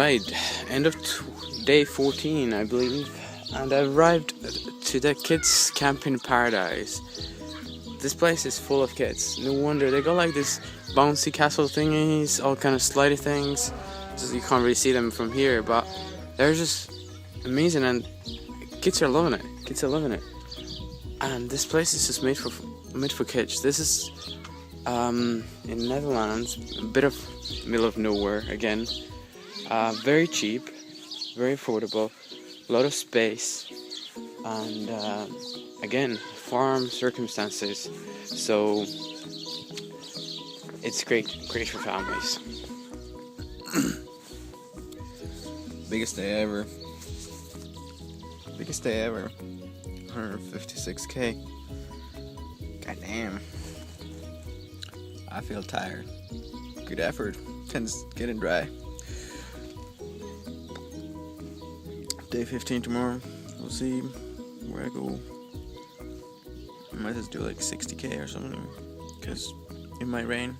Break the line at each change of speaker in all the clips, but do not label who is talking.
Right, end of day 14, I believe, and I arrived to the kids' camping paradise. This place is full of kids. No wonder they got like this bouncy castle thingies, all kind of slidey things. So you can't really see them from here, but they're just amazing, and kids are loving it. Kids are loving it, and this place is just made for kids. This is in Netherlands, a bit of middle of nowhere again. Very cheap, very affordable, a lot of space, and again, farm circumstances. So it's great for families.
Biggest day ever. 156k. Goddamn. I feel tired. Good effort. Tends getting dry. Day 15 tomorrow. We'll see where I go. I might just do like 60k or something, because it might rain.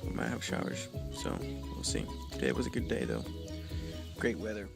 We might have showers, so we'll see. Today was a good day though. Great weather.